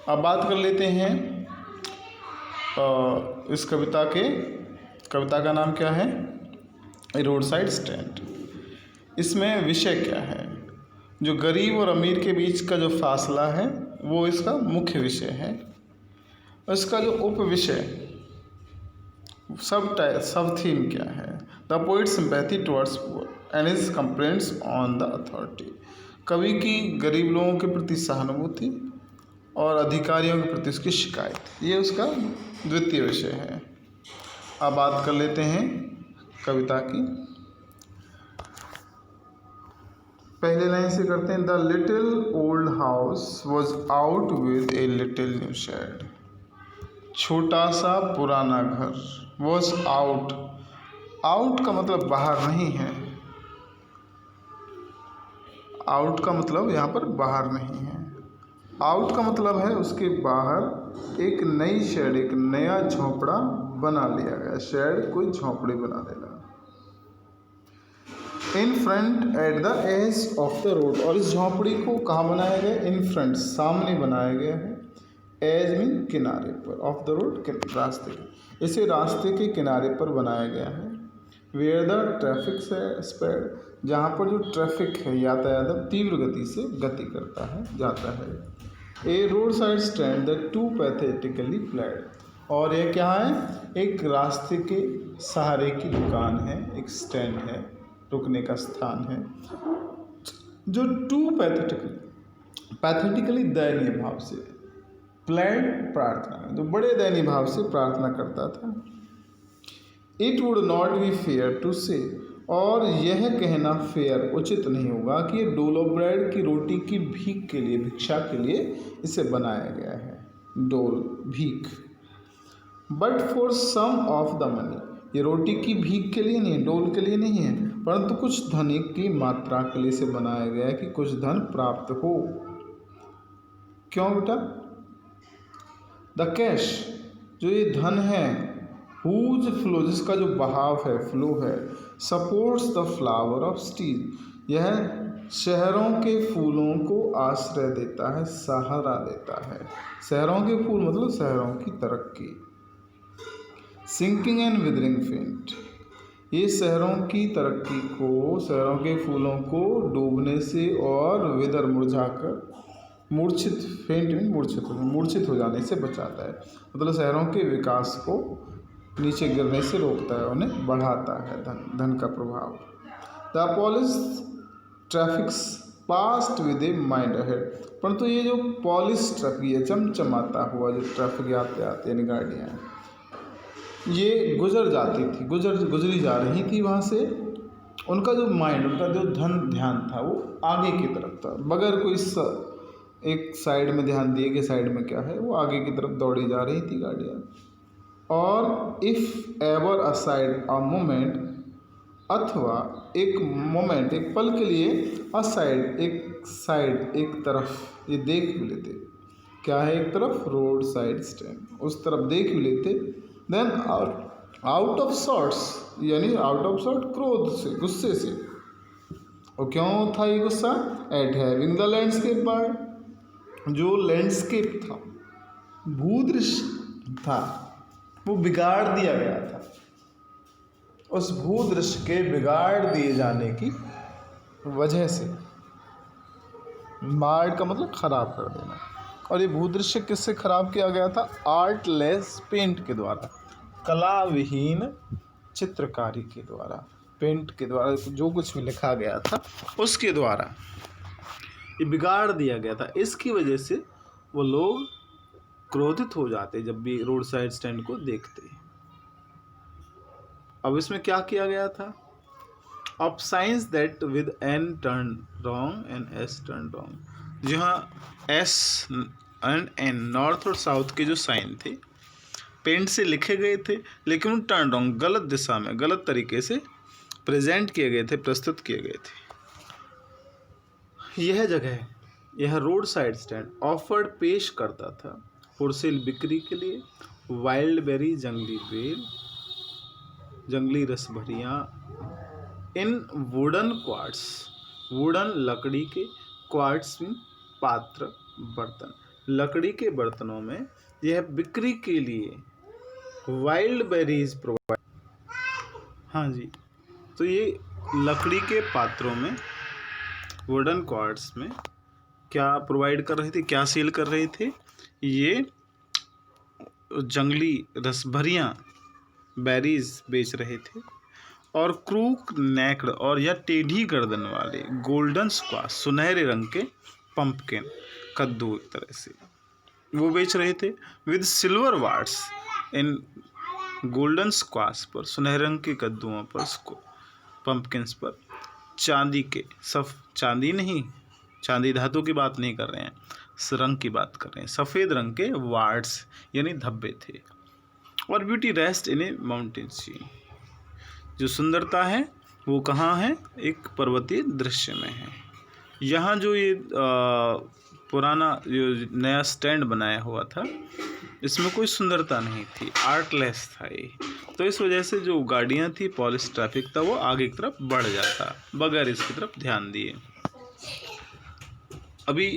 अब बात कर लेते हैं इस कविता का नाम क्या है? Road side stand. इसमें विषय क्या है? जो गरीब और अमीर के बीच का जो फासला है वो इसका मुख्य विषय है। इसका जो उप विषय सब थीम क्या है? The poet sympathy towards poor and his complaints on the authority. कवि की गरीब लोगों के प्रति सहानुभूति और अधिकारियों के प्रति उसकी शिकायत, ये उसका द्वितीय विषय है। अब बात कर लेते हैं कविता की। पहले लाइन से करते हैं। The little old house was out with a little new shed. छोटा सा पुराना घर वॉज आउट। आउट का मतलब बाहर नहीं है। आउट का मतलब यहाँ पर बाहर नहीं है। आउट का मतलब है उसके बाहर एक नई शेड, एक नया झोंपड़ा बना लिया गया। शेड कोई झोंपड़ी बना देना। In front at the edge of the road. और इस झोंपड़ी को कहाँ बनाया गया? इन फ्रंट, सामने बनाया गया है। एज मीन किनारे पर, ऑफ द रोड रास्ते के, इसे रास्ते के किनारे पर बनाया गया है। वेयर द ट्रैफिक स्पेड, जहाँ पर जो ट्रैफिक है, यातायात तीव्र गति से गति करता है, जाता है। A road side stand the two pathetically flat. और ये क्या है? एक रास्ते के सहारे की दुकान है, एक स्टैंड है, रुकने का स्थान है, जो टू पैथेटिकली दयनीय भाव से, प्लैड प्रार्थना, जो बड़े दयनीय भाव से प्रार्थना करता था। It would not be fair to say, और यह कहना फेयर उचित नहीं होगा कि ये डोल ऑफ ब्रेड की रोटी की भीख के लिए, भिक्षा के लिए इसे बनाया गया है। डोल, भीख। But for some of the money, ये रोटी की भीख के लिए नहीं, डोल के लिए नहीं है, परंतु कुछ धनिक की मात्रा के लिए इसे बनाया गया है कि कुछ धन प्राप्त हो। क्यों बेटा? द कैश, जो ये धन है, हुज फ्लो, जिसका जो बहाव है, फ्लो है, supports the flower of steel, यह शहरों के फूलों को आश्रय देता है, सहारा देता है। शहरों के फूल मतलब शहरों की तरक्की। सिंकिंग एंड विदरिंग फेंट, ये शहरों की तरक्की को, शहरों के फूलों को डूबने से और विदर, मुरझाकर, मूर्छित, फेंट में मूर्छित हो जाने से बचाता है। मतलब शहरों के विकास को नीचे गिरने से रोकता है, उन्हें बढ़ाता है। धन का प्रभाव। The polish traffics past with a mind ahead, परंतु ये जो पॉलिश ट्रैफिक है, चमचमाता हुआ जो ट्रैफिक यातायात यानी गाड़ियाँ, ये गुजर जाती थी, गुजरी जा रही थी वहाँ से। उनका जो माइंड, उनका जो ध्यान था वो आगे की तरफ था, बगैर कोई एक साइड में ध्यान दिए कि साइड में क्या है, वो आगे की तरफ दौड़ी जा रही थी गाड़ियाँ। और if ever a side a moment, अथवा एक मोमेंट, एक पल के लिए, अ साइड, एक तरफ, ये देख भी लेते। क्या है एक तरफ? रोड साइड स्टैंड, उस तरफ देख भी लेते। देन आउट ऑफ सॉर्ट्स, यानी आउट ऑफ सॉर्ट क्रोध से, गुस्से से। और क्यों था ये गुस्सा? At having the landscape barred, जो लैंडस्केप था, भूदृश्य था, वो बिगाड़ दिया गया था। उस भूदृश्य के बिगाड़ दिए जाने की वजह से, बार्ड का मतलब खराब कर देना। और ये भूदृश्य किससे खराब किया गया था? आर्टलेस पेंट के द्वारा, कला विहीन चित्रकारी के द्वारा, पेंट के द्वारा, जो कुछ भी लिखा गया था उसके द्वारा ये बिगाड़ दिया गया था। इसकी वजह से वो लोग क्रोधित हो जाते जब भी रोड साइड स्टैंड को देखते। अब इसमें क्या किया गया था? Of science that with N turn wrong and S turn wrong, जहाँ एस एंड एन, नॉर्थ और साउथ के जो साइन थे, पेंट से लिखे गए थे, लेकिन उन टर्न रॉन्ग, गलत दिशा में, गलत तरीके से प्रेजेंट किए गए थे, प्रस्तुत किए गए थे। यह जगह, यह रोड साइड स्टैंड ऑफर्ड, पेश करता था, फॉर सेल, बिक्री के लिए, वाइल्ड बेरी, जंगली बेल, जंगली रसभरियाँ, इन वुडन क्वार्ट्स, वुडन लकड़ी के, क्वार्ट्स में पात्र, बर्तन, लकड़ी के बर्तनों में यह बिक्री के लिए वाइल्ड बेरीज प्रोवाइड, हाँ जी, तो ये लकड़ी के पात्रों में, वुडन क्वार्ट्स में क्या प्रोवाइड कर रहे थे, क्या सेल कर रहे थे? ये जंगली रसभरियाँ बेरीज बेच रहे थे। और क्रूक नेक्ड और या टेढ़ी गर्दन वाले गोल्डन स्क्वाश, सुनहरे रंग के पंपकिन, कद्दू एक तरह से वो बेच रहे थे। With silver words in golden squash पर, सुनहरे रंग के कद्दुओं पर, पंपकिन्स पर चांदी के, चांदी नहीं, चांदी धातु की बात नहीं कर रहे हैं, रंग की बात कर रहे हैं, सफ़ेद रंग के वार्ड्स यानी धब्बे थे। और beauty rest in a mountain sea, जो सुंदरता है वो कहाँ है? एक पर्वतीय दृश्य में है। यहाँ जो ये पुराना जो नया स्टैंड बनाया हुआ था, इसमें कोई सुंदरता नहीं थी, आर्टलेस था ये। तो इस वजह से जो गाड़ियाँ थी, पॉलिश ट्रैफिक था, वो आगे की तरफ बढ़ जाता बगैर इसकी तरफ ध्यान दिए। अभी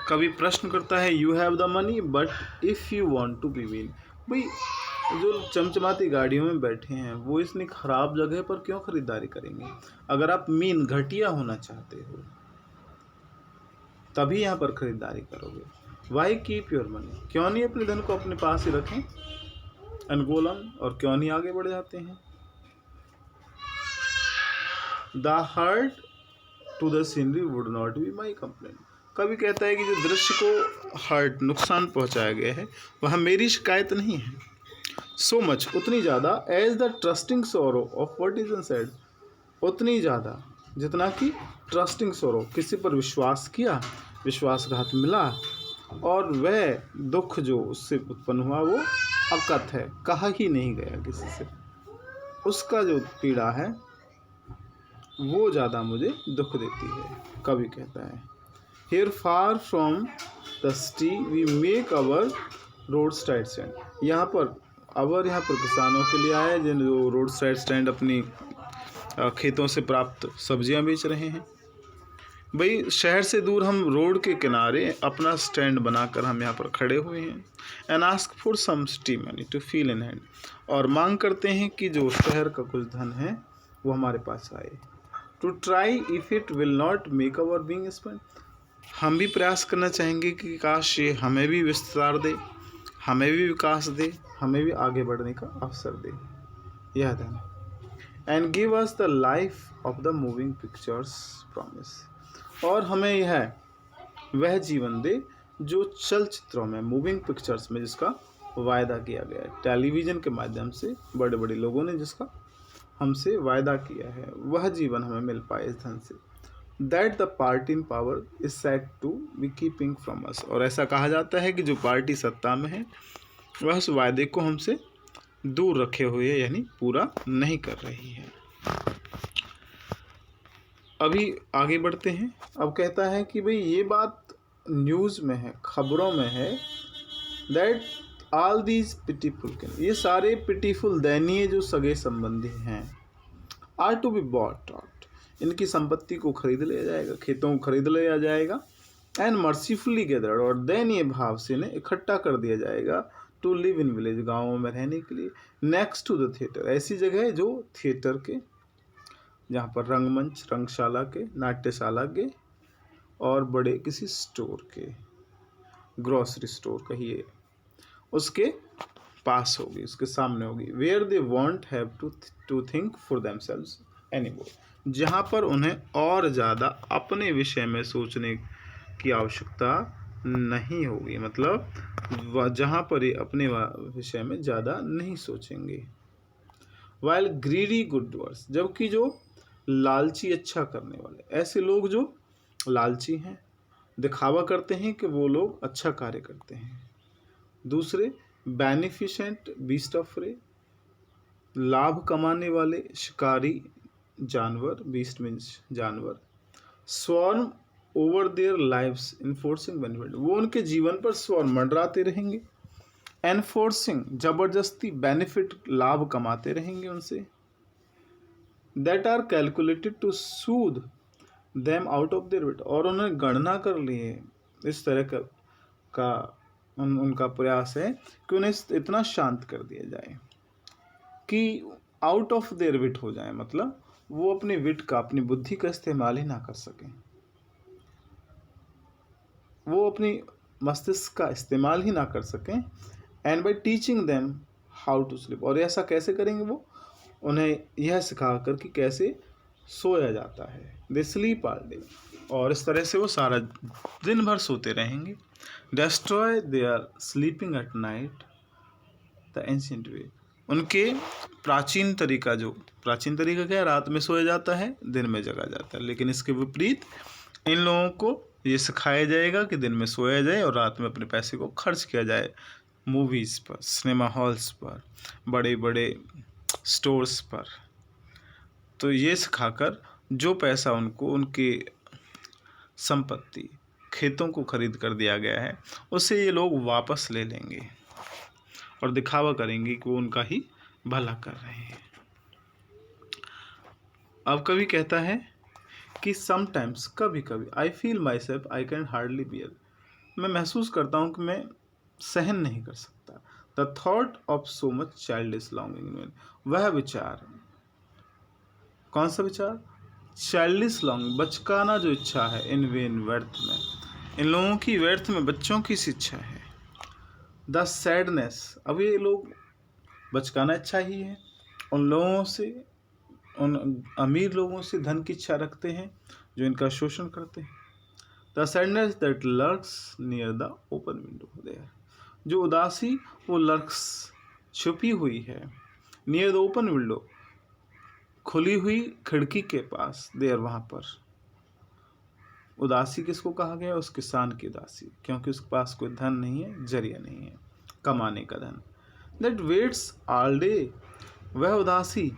कभी प्रश्न करता है, you have the money but if you want to be mean, भाई जो चमचमाती गाड़ियों में बैठे हैं वो इतनी ख़राब जगह पर क्यों खरीदारी करेंगे? अगर आप मीन, घटिया होना चाहते हो तभी यहाँ पर खरीदारी करोगे। वाई कीप योर मनी, क्यों नहीं अपने धन को अपने पास ही रखें? अनुकूलन, और क्यों नहीं आगे बढ़ जाते हैं? The hurt to the scenery would not be my complaint, कभी कहता है कि जो दृश्य को हर्ट, नुकसान पहुँचाया गया है, वह मेरी शिकायत नहीं है। सो मच, उतनी ज़्यादा, as the trusting sorrow of what is unsaid, उतनी ज़्यादा जितना कि ट्रस्टिंग सोरो, किसी पर विश्वास किया, विश्वासघात मिला, और वह दुख जो उससे उत्पन्न हुआ वो अकथ है, कहा ही नहीं गया किसी से, उसका जो पीड़ा है वो ज़्यादा मुझे दुख देती है। कवि कहता है, here far from the city we make our road side stand, यहाँ पर किसानों के लिए आए जिन जो रोड साइड स्टैंड अपनी खेतों से प्राप्त सब्जियां बेच रहे हैं। भाई शहर से दूर हम रोड के किनारे अपना स्टैंड बनाकर हम यहाँ पर खड़े हुए हैं। And ask for some city money to feel in hand, और मांग करते हैं कि जो शहर का कुछ धन है वो हमारे पास आए। To try if it will not make our being spend, हम भी प्रयास करना चाहेंगे कि काश ये हमें भी विस्तार दे, हमें भी विकास दे, हमें भी आगे बढ़ने का अवसर दे, यह धन। And give us the life of the moving pictures promise, और हमें यह वह जीवन दे जो चलचित्रों में, मूविंग पिक्चर्स में जिसका वायदा किया गया है, टेलीविज़न के माध्यम से बड़े बड़े लोगों ने जिसका हमसे वायदा किया है, वह जीवन हमें मिल पाए इस धन से। That the party in power is set to be keeping from us, और ऐसा कहा जाता है कि जो पार्टी सत्ता में है वह उस वायदे को हमसे दूर रखे हुए है, यानी पूरा नहीं कर रही है। अभी आगे बढ़ते हैं। अब कहता है कि भाई ये बात न्यूज़ में है, खबरों में है, दैट ऑल दीज पिटीफुल, ये सारे पिटीफुल दयनीय जो सगे संबंधी हैं, are to be bought out, इनकी संपत्ति को खरीद लिया जाएगा, खेतों को खरीद लिया जाएगा। एंड मर्सीफुली गैदर्ड, और दयनीय भाव से इन्हें इकट्ठा कर दिया जाएगा। टू लिव इन विलेज, गाँवों में रहने के लिए। नेक्स्ट टू द थिएटर, ऐसी जगह है जो थिएटर के, जहाँ पर रंगमंच, रंगशाला के, नाट्यशाला के और बड़े किसी स्टोर के, ग्रॉसरी स्टोर कहिए, उसके पास होगी, उसके सामने होगी। Where they won't have to think for themselves anymore, जहाँ पर उन्हें और ज़्यादा अपने विषय में सोचने की आवश्यकता नहीं होगी, मतलब जहाँ पर ये अपने विषय में ज़्यादा नहीं सोचेंगे। वाइल ग्रीडी गुड डूअर्स, जबकि जो लालची अच्छा करने वाले, ऐसे लोग जो लालची हैं, दिखावा करते हैं कि वो लोग अच्छा कार्य करते हैं। दूसरे, बेनिफिशेंट बीस्ट ऑफ प्रे, लाभ कमाने वाले शिकारी जानवर, बीस्ट मीन्स जानवर। Swarm over their lives enforcing benefit, वो उनके जीवन पर स्वॉर्म मंडराते रहेंगे। एनफोर्सिंग, जबरदस्ती, बेनिफिट, लाभ कमाते रहेंगे उनसे। That are calculated to suit them out of their wit, और उन्हें गणना कर लिए इस तरह का उनका प्रयास है कि उन्हें इतना शांत कर दिया जाए कि आउट ऑफ देयर विट हो जाए, मतलब वो अपनी विट का, अपनी बुद्धि का इस्तेमाल ही ना कर सकें, वो अपनी मस्तिष्क का इस्तेमाल ही ना कर सकें। And by teaching them how to sleep, और ऐसा कैसे करेंगे वो, उन्हें यह सिखा कर कि कैसे सोया जाता है। दे स्लीप ऑल डे, और इस तरह से वो सारा दिन भर सोते रहेंगे। Destroy their sleeping at night the ancient way, उनके प्राचीन तरीका, जो प्राचीन तरीका क्या है, रात में सोया जाता है, दिन में जगा जाता है, लेकिन इसके विपरीत इन लोगों को ये सिखाया जाएगा कि दिन में सोया जाए और रात में अपने पैसे को खर्च किया जाए मूवीज़ पर, सिनेमा हॉल्स पर, बड़े बड़े स्टोर्स पर। तो ये सिखाकर जो पैसा उनको उनके संपत्ति, खेतों को खरीद कर दिया गया है, उससे ये लोग वापस ले लेंगे और दिखावा करेंगे कि वो उनका ही भला कर रहे हैं। अब कवि कहता है कि समटाइम्स, कभी कभी, I feel myself I can hardly bear, मैं महसूस करता हूँ कि मैं सहन नहीं कर सकता। The thought of so much childish longing, वह विचार, कौन सा विचार, चाइल्डिश लॉन्गिंग, बचकाना जो इच्छा है, इन वेन, व्यर्थ में, इन लोगों की व्यर्थ में बच्चों की इच्छा है। द सैडनेस, अब ये लोग बचकाना इच्छा ही है, उन लोगों से, उन अमीर लोगों से धन की इच्छा रखते हैं जो इनका शोषण करते हैं। The sadness that lurks near the open window there, जो उदासी वो लर्क्स, छुपी हुई है, नियर द ओपन विंडो, खुली हुई खिड़की के पास, देयर, वहाँ पर। उदासी किसको कहा गया, उस किसान की उदासी, क्योंकि उसके पास कोई धन नहीं है, जरिया नहीं है कमाने का धन। दैट वेट्स ऑल डे, वह उदासी,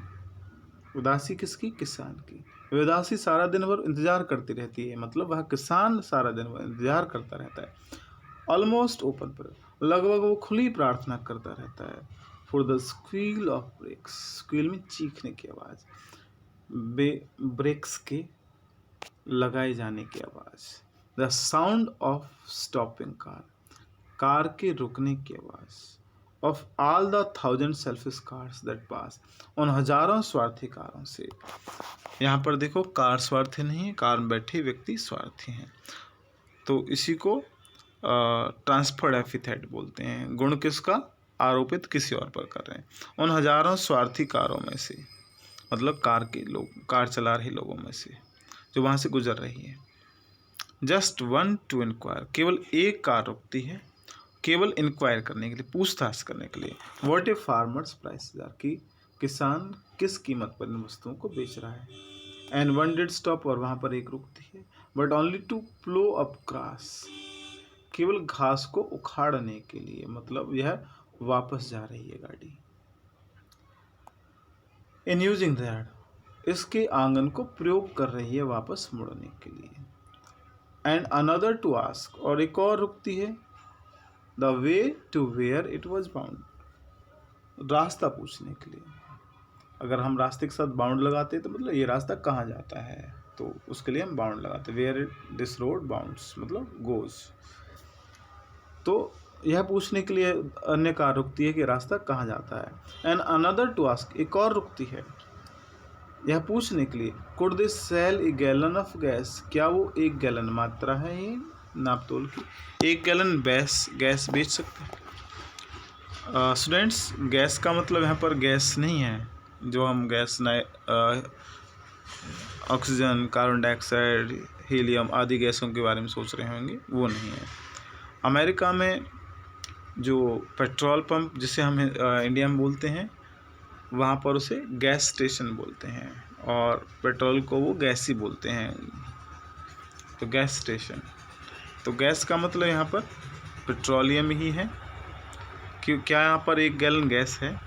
उदासी किसकी, किसान की, वह उदासी सारा दिन भर इंतजार करती रहती है, मतलब वह किसान सारा दिन भर इंतजार करता रहता है। ऑलमोस्ट ओपन पर, लगभग वो खुली प्रार्थना करता रहता है। For the squeal of brakes, squeal में चीखने की आवाज़, ब्रेक्स के लगाए जाने की आवाज़। The sound of stopping car, car के रुकने की आवाज़। Of all the 1000 selfish cars that pass, उन हजारों स्वार्थी कारों से। यहाँ पर देखो, कार स्वार्थी नहीं है, कार में बैठे व्यक्ति स्वार्थी हैं, तो इसी को ट्रांसफर्ड एपिथेट बोलते हैं। गुण किसका, आरोपित किसी और पर कर रहे हैं। उन हजारों स्वार्थी कारों में से, मतलब कार के लोग, कार चला रहे लोगों में से जो वहाँ से गुजर रही है। जस्ट वन टू इंक्वायर, केवल एक कार रुकती है, केवल इंक्वायर करने के लिए, पूछताछ करने के लिए। What a farmers price are, कि किसान किस कीमत पर इन वस्तुओं को बेच रहा है। एंड वन डिड स्टॉप, और वहाँ पर एक रुकती है, but only to plough up grass, केवल घास को उखाड़ने के लिए, मतलब यह वापस जा रही है गाड़ी। इन यूजिंग दैट, इसके आंगन को प्रयोग कर रही है वापस मुड़ने के लिए। एंड अनदर टू आस्क, और एक और रुकती है, the way to where it was bound, रास्ता पूछने के लिए। अगर हम रास्ते के साथ बाउंड लगाते तो मतलब ये रास्ता कहाँ जाता है, तो उसके लिए हम बाउंड लगाते, वेयर दिस रोड बाउंड्स, मतलब गोज। तो यह पूछने के लिए अन्य कार रुकती है कि रास्ता कहाँ जाता है। एंड अनदर टू आस्क, एक और रुकती है यह पूछने के लिए, could this sell a gallon of gas, क्या वो 1 गैलन मात्रा है ये नापतोल की, 1 गैलन गैस बेच सकते हैं। स्टूडेंट्स, गैस का मतलब यहाँ पर गैस नहीं है जो हम gas oxygen, carbon dioxide, helium आदि गैसों के बारे में सोच रहे होंगे, वो नहीं है। अमेरिका में जो पेट्रोल पंप, जिसे हम इंडिया में बोलते हैं, वहाँ पर उसे गैस स्टेशन बोलते हैं, और पेट्रोल को वो गैस ही बोलते हैं, तो गैस स्टेशन। तो गैस का मतलब यहाँ पर पेट्रोलियम ही है। कि क्या यहाँ पर 1 गैलन गैस है।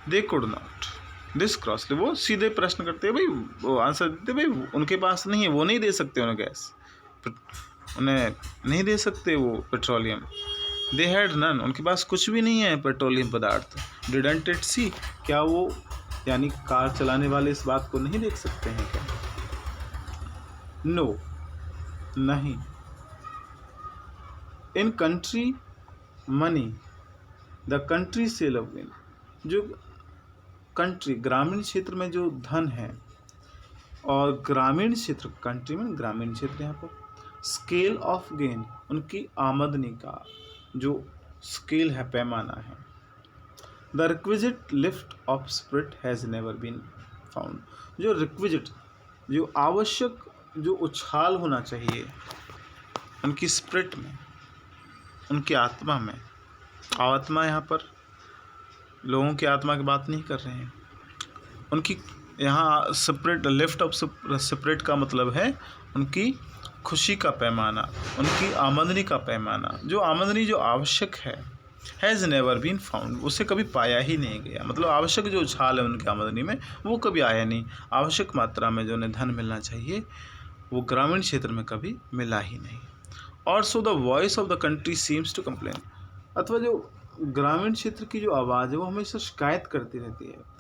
दे कुड नॉट दिस क्रॉसली, वो सीधे प्रश्न करते हैं भाई, वो आंसर देते भाई उनके पास नहीं है, वो नहीं दे सकते उन्हें गैस, उन्हें नहीं दे सकते वो पेट्रोलियम। दे हैड नन, उनके पास कुछ भी नहीं है पेट्रोलियम पदार्थ। डिडंट इट सी, क्या वो यानी कार चलाने वाले इस बात को नहीं देख सकते हैं क्या। नो, नहीं। In country money the country sell of gain, जो कंट्री ग्रामीण क्षेत्र में जो धन है, और ग्रामीण क्षेत्र कंट्री में ग्रामीण क्षेत्र यहाँ पर स्केल ऑफ गेन उनकी आमदनी का जो स्केल है, पैमाना है। The requisite lift of spirit has never been found, जो रिक्विजिट जो आवश्यक जो उछाल होना चाहिए उनकी स्पिरिट में, उनकी आत्मा में, आत्मा यहाँ पर लोगों की आत्मा की बात नहीं कर रहे हैं, उनकी यहाँ स्पिरिट, लिफ्ट ऑफ स्पिरिट का मतलब है उनकी खुशी का पैमाना, उनकी आमदनी का पैमाना, जो आमदनी जो आवश्यक है, हैज़ नेवर बीन फाउंड, उसे कभी पाया ही नहीं गया। मतलब आवश्यक जो उछाल है उनकी आमदनी में वो कभी आया नहीं, आवश्यक मात्रा में जो उन्हें धन मिलना चाहिए वो ग्रामीण क्षेत्र में कभी मिला ही नहीं। और so the voice of the country seems to complain, अथवा जो ग्रामीण क्षेत्र की जो आवाज़ है वो हमेशा शिकायत करती रहती है।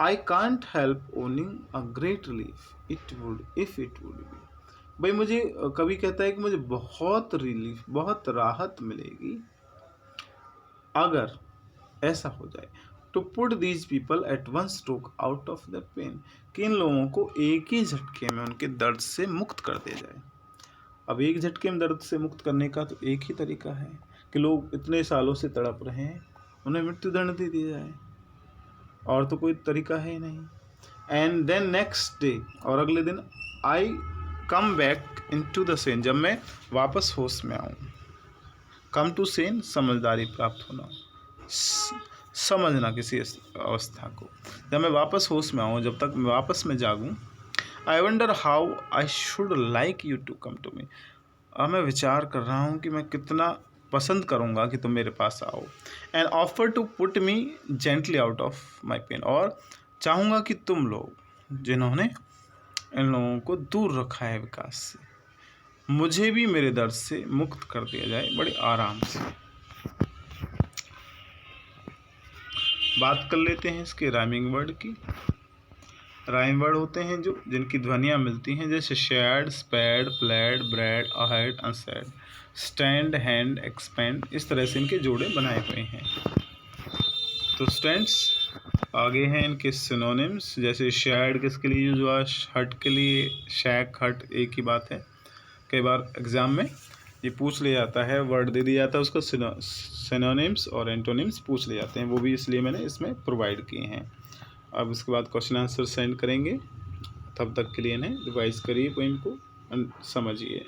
I can't help owning a great relief it would if it would be, भाई मुझे कभी कहता है कि मुझे बहुत रिलीफ, बहुत राहत मिलेगी अगर ऐसा हो जाए। To put these people at one stroke out of the pen, कि इन लोगों को एक ही झटके में उनके दर्द से मुक्त कर दिया जाए। अब एक झटके में दर्द से मुक्त करने का तो एक ही तरीका है कि लोग इतने सालों से तड़प रहे हैं, उन्हें मृत्युदंड दे दिया जाए, और तो कोई तरीका है ही नहीं। एंड देन नेक्स्ट डे, और अगले दिन, I come back into the sun, जब मैं वापस होश में आऊँ। कम टू सेन, समझदारी प्राप्त होना, समझना किसी अवस्था को, जब मैं वापस होश में आऊँ, जब तक मैं वापस में जागूँ। I wonder how I should like you to come to me, अब मैं विचार कर रहा हूँ कि मैं कितना पसंद करूँगा कि तुम मेरे पास आओ। And offer to put me gently out of my pain, और चाहूँगा कि तुम लोग जिन्होंने इन लोगों को दूर रखा है विकास से, मुझे भी मेरे दर्द से मुक्त कर दिया जाए बड़े आराम से। बात कर लेते हैं इसके राइमिंग वर्ड की। राइम वर्ड होते हैं जो जिनकी ध्वनियाँ मिलती हैं, जैसे shed, sped, pled, bread, ahead, unsaid, stand, hand, expand, इस तरह से इनके जोड़े बनाए हुए हैं। तो स्टैंड्स आगे हैं इनके सिनोनिम्स, जैसे शेड किसके लिए यूज हुआ, हट के लिए, शैक, हट एक ही बात है। कई बार एग्जाम में ये पूछ लिया जाता है, वर्ड दे दिया जाता है, उसका सिनोनिम्स और एंटोनिम्स पूछ लिए जाते हैं, वो भी इसलिए मैंने इसमें प्रोवाइड किए हैं। अब इसके बाद क्वेश्चन आंसर सेंड करेंगे, तब तक के लिए इन्हें रिवाइज करिए, पोइम को समझिए।